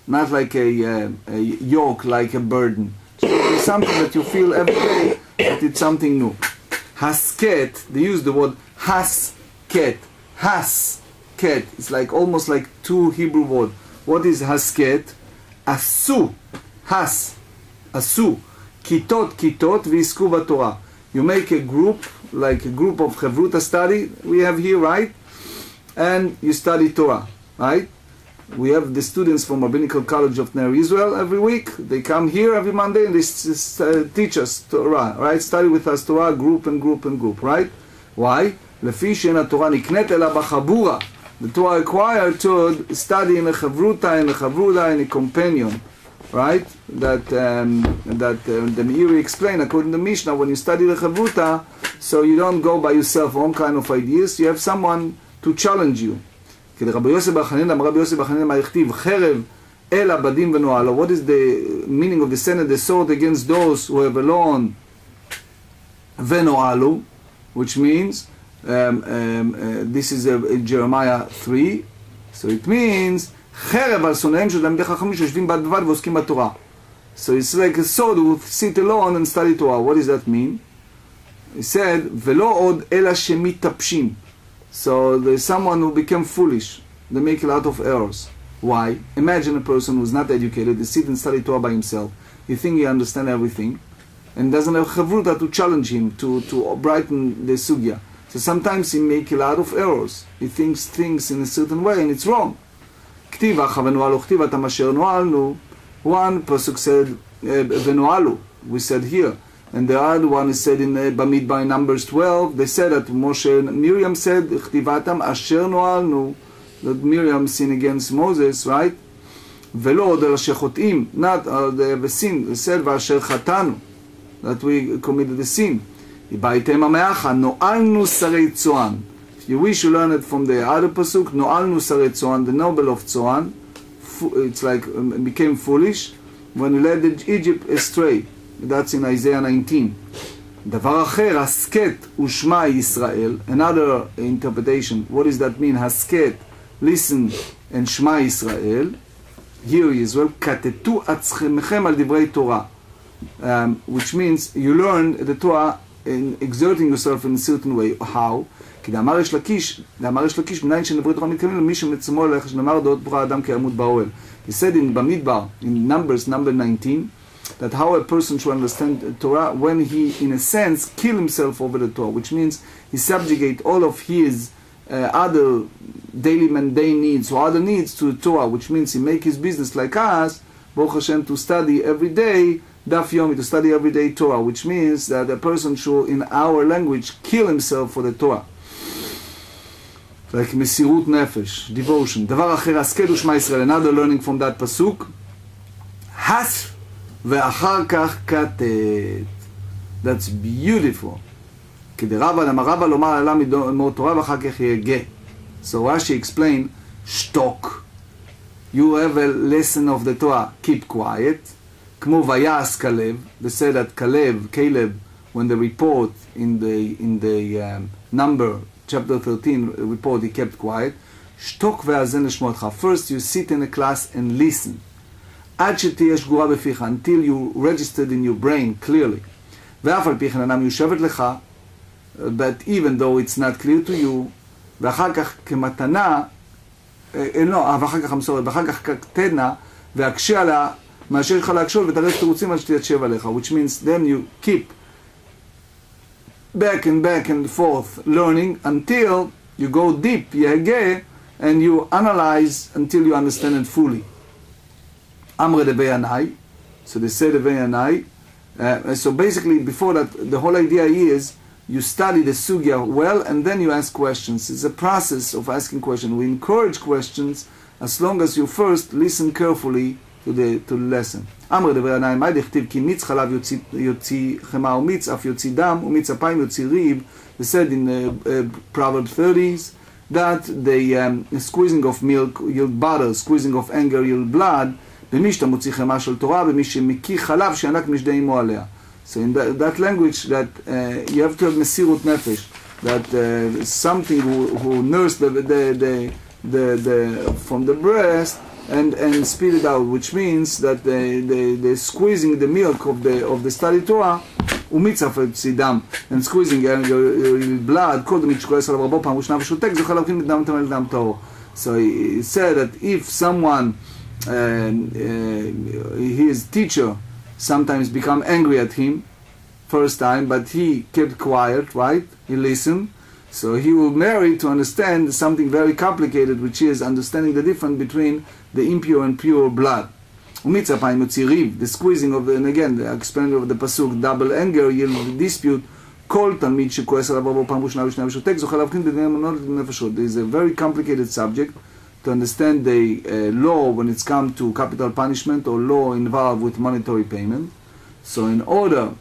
not like a yoke, like a burden. So it's something that you feel every day that it's something new. Hasket, they use the word hasket. Hasket. It's like almost like two Hebrew words. What is hasket? Asu. Has. Asu. Kitot, kitot, v'isku b'Torah. You make a group, like a group of Chavruta study, we have here, right? And you study Torah, right? We have the students from Rabbinical College of Ner Israel every week. They come here every Monday and they teach us Torah, right? Study with us Torah, group and group and group, right? Why? לפי שאין התורה נקנית אלא בחבורה. The Torah required to study in a chavruta, in a chavruta, in a companion, right? That the Meiri explained, according to Mishnah, when you study the chavruta, so you don't go by yourself, own kind of ideas, you have someone to challenge you. כי רבי יוסף בר חנינא, רבי יוסף בר חנינא מה יכתיב, חרב אל עבדים ונועלו. What is the meaning of the sentence, the sword against those who have alone ונועלו, which means this is Jeremiah 3, so it means חרב על שונאיהם של תלמידי חכמים שיושבים בד בבד ועוסקים בתורה. So it's like a sword who sit alone and study Torah. What does that mean? He said ולא עוד אלא שמתאפשים. So there's someone who became foolish. They make a lot of errors. Why? Imagine a person who's not educated, they sit and study Torah by himself. You think he understands everything and doesn't have chavruta to challenge him, to brighten the sugya. So sometimes he makes a lot of errors. He thinks things in a certain way and it's wrong. כתיבה ונועלו כתיבה תמשר נועלנו. One pasuk said ונועלו, we said here. And the other one is said in Bamidbar in Numbers 12. They said that Moshe and Miriam said כתיבתם אשר נועלנו, that Miriam sinned against Moses, right? ולא עוד על אשר חוטאים, not the sin. They said ואשר חטאנו, that we committed the sin. בהייתם המאחה, נועלנו שרי צוען. If you wish to learn it from the other pasuk, נועלנו שרי צוען, the noble of צוען, it's like became foolish when he led Egypt astray. That's in Isaiah 19. דבר אחר, הסקט ושמע ישראל. Another interpretation. What does that mean? הסקט, listen, and שמע ישראל. Hear Israel. כתתו עצמכם על דברי תורה. Which means you learn the Torah in exerting yourself in a certain way. How? כי דאמר יש לקיש, מניין שנדברי תורה מתכוונים למי שמצמו אליך, שנאמר דעות ברא אדם כעמוד באוהל. He said in Bamidbar, in Numbers, number 19, that how a person should understand Torah when he, in a sense, kill himself over the Torah, which means he subjugate all of his other daily mundane needs or other needs to the Torah, which means he make his business like us, Baruch Hashem, to study every day Daf Yomi, to study every day Torah, which means that a person should, in our language, kill himself for the Torah. Like Mesirut Nefesh, devotion. דבר אחר, הסקד ושמע ישראל, another learning from that pasuk, has ואחר כך כתת. That's beautiful. כדרבה למרבה לומר עליו מאור תורה ואחר כך יגה. So Rashi explained, שתוק. You have a lesson of the Torah, keep quiet. כמו ויעש כלב. They say that Caleb, when they report in the number chapter 13 report, he kept quiet. שתוק והאזן לשמוע אותך. First you sit in a class and listen. עד שתהיה שגורה בפיך, until you registered in your brain clearly. ואף על פי כן אינה מיושבת לך, but even though it's not clear to you, ואחר כך כמתנה, ואחר כך ואחר כך כתנה, והקשה עליה, מאשר לך להקשול ותרץ תירוצים עד שתיישב עליך, which means then you keep back and forth learning until you go deep, יהגה, and you analyze until you understand it fully. אמרי דבי ינאי, so they say דבי ינאי, so basically before that, the whole idea is you study the sugya well and then you ask questions. It's a process of asking questions. We encourage questions as long as you first listen carefully to the lesson. אמר דברי ינאי, מה דכתיב כי מיץ חלב יוציא חמה ומיץ אף יוציא דם ומיץ אפיים יוציא ריב. They said in Proverbs 30s that the squeezing of milk yield butter, squeezing of anger yield blood. במי שאתה מוציא חמה של תורה, במי שמקיא חלב שענק משדה אמו עליה. So in that language that you have to have mesirut nefesh, that something who nursed the from the breast and spit it out, which means that the squeezing the milk of the study Torah, ומיצף יוציא דם, and squeezing blood, כל דמית שכועס עליו רבו פעם ראשונה ושותק, זוכה להבחין מדם טמא לדם טהור. So he said that if someone, his teacher sometimes become angry at him first time, but he kept quiet, right? He listened. So he will marry to understand something very complicated, which is understanding the difference between the impure and pure blood. The squeezing of the, and again, the explanation of the pasuk, double anger, yield dispute. There is a very complicated subject to understand the law when it's come to capital punishment or law involved with monetary payment. So in order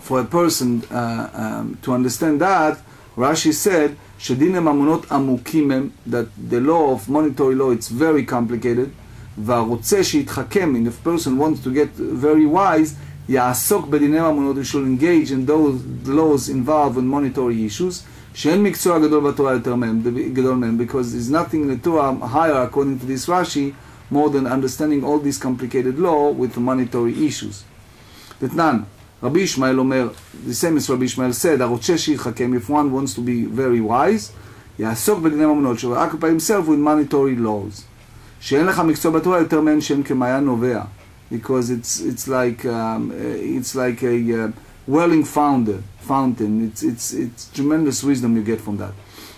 for a person to understand that, Rashi said, that the law of monetary law, it's very complicated. And if a person wants to get very wise, he should engage in those laws involved in monetary issues. Because there's nothing in the Torah higher, according to this Rashi, more than understanding all these complicated law with the monetary issues. Rabbi Ishmael Omer, the same as Rabbi Ishmael said, if one wants to be very wise, he should occupy himself with monetary laws. Because it's like a welling fountain. It's tremendous wisdom you get from that.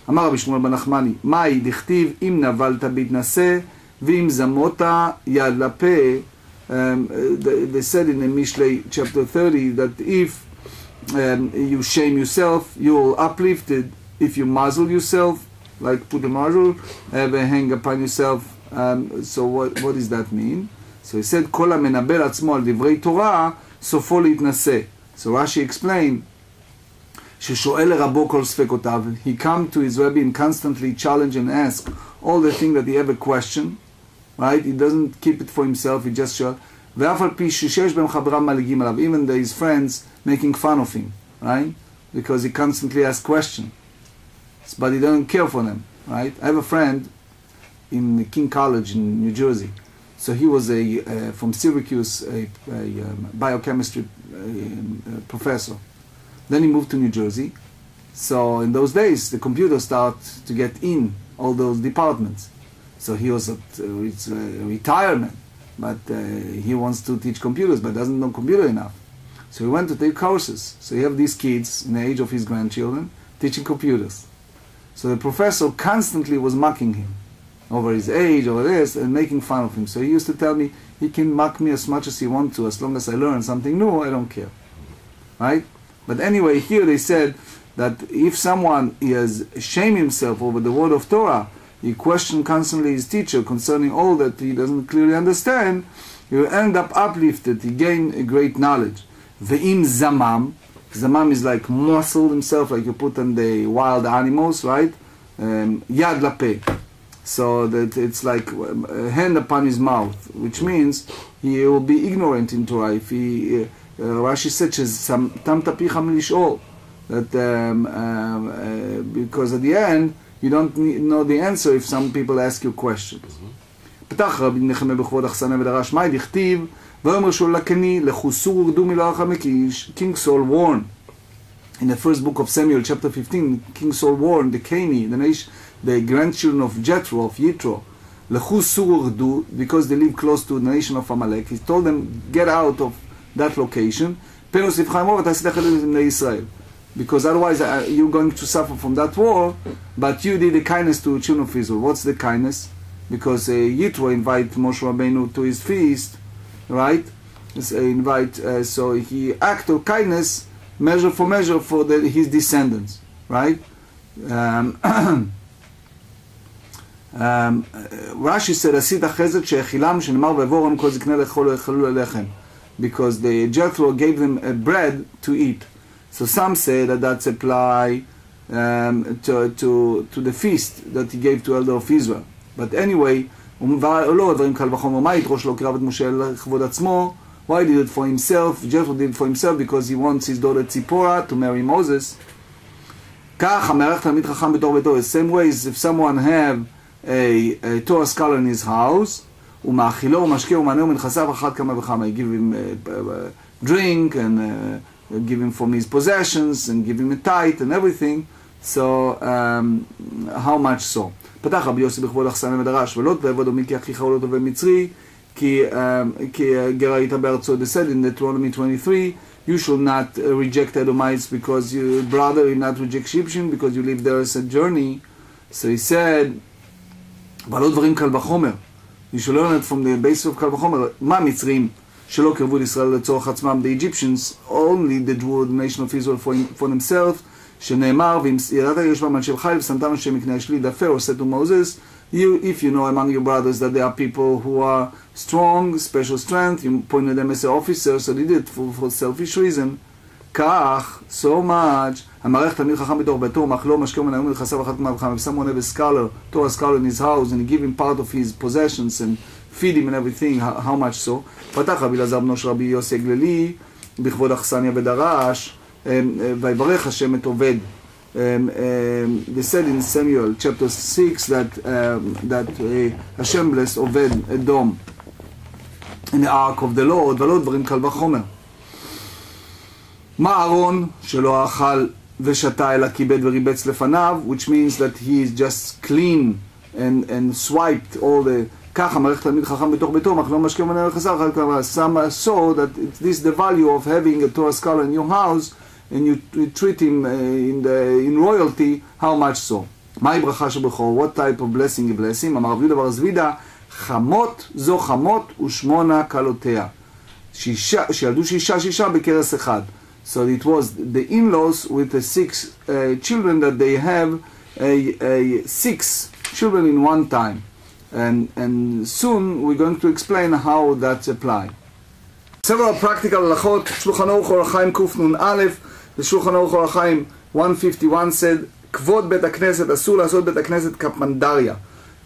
אמר רבי שמואל בן נחמני, מאי דכתיב אם נבלת בהתנשא ואם זמות יד לפה. They said in the Mishnah chapter 30 that if you shame yourself, you will uplifted. If you muzzle yourself, like put a muzzle, hang upon yourself. So what does that mean? So he said, כל המנבל עצמו על דברי תורה, סופו להתנשא. So Rashi explained, ששואל לרבו כל ספקותיו, he come to his Rebbe and constantly challenge and ask all the things that he ever question, right? He doesn't keep it for himself, he just shall. ואף על פי ששש בהם חבריו מלעיגים עליו, even his friends making fun of him, right? Because he constantly asks questions, but he doesn't care for them, right? I have a friend in King College in New Jersey. So he was from Syracuse, a biochemistry professor. Then he moved to New Jersey. So in those days, the computers start to get in all those departments. So he was at retirement, but he wants to teach computers, but doesn't know computer enough. So he went to take courses. So you have these kids in the age of his grandchildren teaching computers. So the professor constantly was mocking him over his age, over this, and making fun of him. So he used to tell me, he can mock me as much as he wants to, as long as I learn something new, I don't care. Right? But anyway, here they said that if someone has shamed himself over the word of Torah, he questioned constantly his teacher concerning all that he doesn't clearly understand, he will end up uplifted, he gain a great knowledge. Ve'im zamam, zamam is like muscle himself, like you put on the wild animals, right? Yad lapeh. So that it's like a hand upon his mouth, which means he will be ignorant in Torah. If he, Rashi said, that because at the end you don't know the answer if some people ask you questions. פתח רבי נחמיה בכבוד אכסניה ודרש מאי דכתיב ואומר שול לקני לכו סורו ורדו מלאכה מקיש. King Saul warned in the first book of Samuel chapter 15. King Saul warned the Keni, the grandchildren of Jethro, of Yitro, לכו סורו ורדו, because they live close to the nation of Amalek. He told them, get out of that location, because otherwise you're going to suffer from that war, but you did a kindness to the children of Israel. What's the kindness? Because Yitro invite Moshe Rabbeinu to his feast, right? So he act of kindness, measure for his descendants, right? Rashi said, "Asid hachesed she'echilam shenemar ve'voram kol ziknei lechol echalul alechem," because the Jethro gave them bread to eat. So some say that that's apply to the feast that he gave to elder of Israel. But anyway, why he did it for himself? Jethro did it for himself because he wants his daughter Tzipporah to marry Moses. The same way as if someone have a Torah scholar in his house, you give him drink and give him from his possessions and give him a tithe and everything. So how much so? פתח רבי יוסי בכבוד אכסניה ודרש ולא תעבדו מי כי אחיך הוא לא טוב ומצרי כי גר היית בארצו. They said in Deuteronomy 23, you should not reject Edomites because your brother, you not reject Egyptian because you live there as a journey. So he said, בעלות דברים קל וחומר. You should learn it from the basis of קל וחומר. מה המצרים שלא קרבו לישראל לצורך עצמם? The Egyptians only they drew the nation of Israel for themselves. שנאמר, וידעת יש בהם אנשי חיל ושמתם אנשי מקנה השליט. The Pharaoh said to Moses, if you know among your brothers that there are people who are strong, special strength, you appointed them as an officer, so they did it for selfish reason. כך, so much, המערכת תלמיד חכם בתוך ביתו, מאכלו משקהו מנהים לחסר אחת כמה וכמה. If someone have a scholar, Torah scholar in his house, and he give him part of his possessions and feed him and everything, how much so? פתח רבי אלעזר בנו של רבי יוסי הגלילי, בכבוד אכסניה ודרש, ויברך השם את עובד. They said in Samuel chapter 6 that Hashem blessed Oved Edom in the ark of the Lord, ולא דברים קל וחומר. מה אהרון שלא אכל ושתה אלא כיבד וריבץ לפניו, which means that he is just clean and swiped all the ככה מערכת תלמיד חכם בתוך ביתו, אך לא משקה מנהל חסר. Some saw that this is the value of having a Torah scholar in your house and you treat him in royalty, how much so? מהי ברכה של בכור? What type of blessing is blessing? אמר רבי יהודה בר זבידה, חמות זו חמות ושמונה כלותיה. שילדו שישה בכרס אחד. So it was the in-laws with the 6 children that they have 6 children in one time. And soon we're going to explain how that's applied. Several practical halachot. Shulchan Aruch Orach Chaim Kuf Nun Aleph. The Shulchan Aruch Orach Chaim 151 said, Kvod Bet HaKnesset, asur לעשות Bet HaKnesset kapmandaria.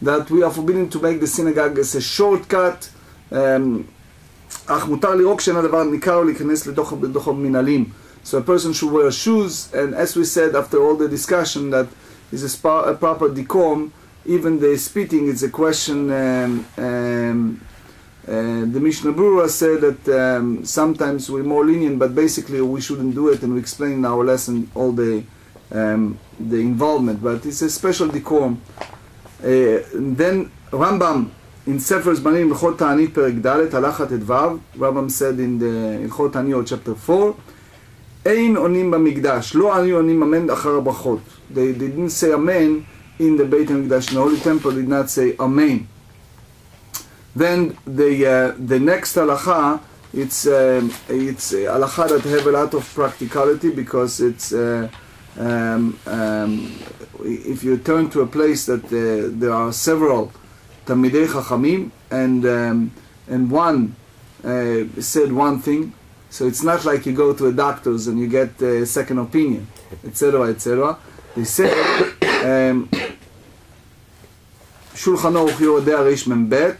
That we are forbidden to make the synagogue as a shortcut. אך מותר לירוק שאין הדבר ניכר או להיכנס לתוך המנהלים. So a person should wear shoes, and as we said after all the discussion that is a proper decorum, even the spitting is a question. The Mishnah Berurah said that sometimes we're more lenient, but basically we shouldn't do it, and we explain in our lesson all the involvement, but it's a special decorum. Then Rambam in Sefer Zmanim Ilchot Ta'anit Perek Dalet Halacha Tetvav, Rambam said in the Ilchot Ta'aniyot chapter 4, Ein onim b'mikdash, lo ani onim amen achar Berachot. They didn't say amen in the Beit HaMikdash. The Holy Temple did not say amen. Then the next halacha, it's halacha that have a lot of practicality, because it's if you turn to a place that there are several Talmidei Chachamim and one said one thing, so it's not like you go to a doctor's and you get a second opinion, etc., etc. They said Shulchan Aruch Yoredei Reish Mem Bet.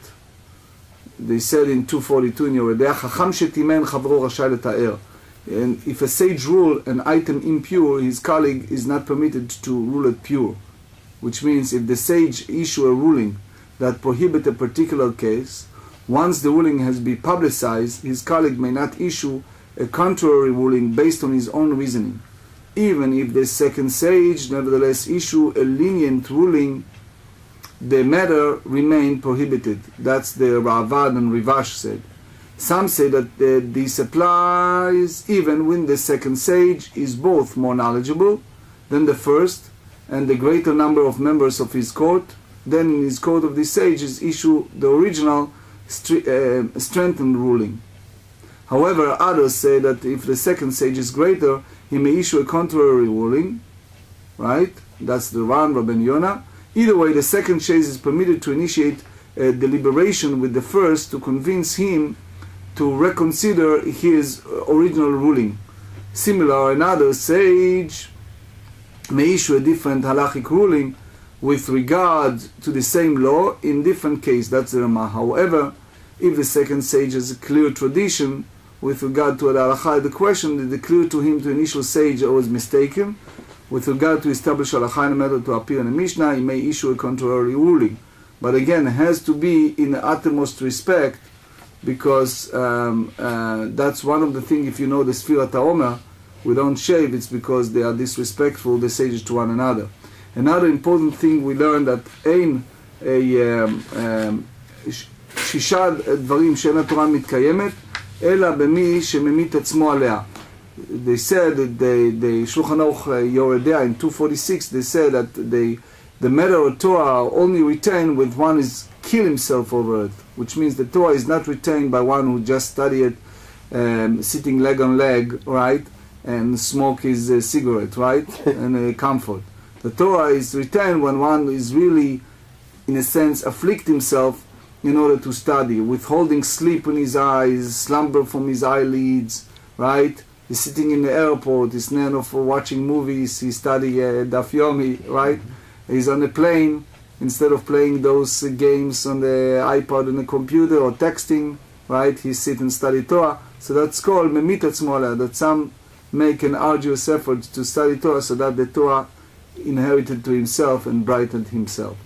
They said in 242 in Yoredei, Chacham shetimen chavro rashay leta'er. And if a sage rule an item impure, his colleague is not permitted to rule it pure. Which means if the sage issue a ruling that prohibits a particular case, once the ruling has been publicized, his colleague may not issue a contrary ruling based on his own reasoning. Even if the second sage nevertheless issue a lenient ruling, the matter remain prohibited. That's the Ravad and Rivash said. Some say that this applies even when the second sage is both more knowledgeable than the first, and the greater number of members of his court. Then in his court of the sages issue the original strengthened ruling. However, others say that if the second sage is greater, he may issue a contrary ruling, right? That's the Ran, Rabbi Yonah. Either way, the second sage is permitted to initiate a deliberation with the first to convince him to reconsider his original ruling. Similar, another sage may issue a different halachic ruling with regard to the same law in different case. That's the Ramah. However, if the second sage has a clear tradition with regard to the halakha, the question that declared to him, to initial sage, was mistaken. With regard to establish halakha in a matter to appear in a Mishnah, he may issue a contrary ruling. But again, it has to be in the uttermost respect, because that's one of the things, if you know the Sfirat HaOmer, we don't shave, it's because they are disrespectful, the sages, to one another. Another important thing we learned that אין שישה דברים שאין התורה מתקיימת, אלא במי שממית עצמו עליה. They said that the Shulchan Aruch Yoredea in 246, they said that the matter of Torah are only retained when one is kill himself over it, which means the Torah is not retained by one who just study it, sitting leg on leg, right, and smoke his cigarette, right, and comfort. The Torah is retained when one is really, in a sense, afflict himself in order to study, withholding sleep in his eyes, slumber from his eyelids, right? He's sitting in the airport, he's none of watching movies, he's studying Daf Yomi, right? He's on a plane, instead of playing those games on the iPod and the computer or texting, right? He sit and study Torah. So that's called memit atzmo, that some make an arduous effort to study Torah so that the Torah inherited to himself and brightened himself.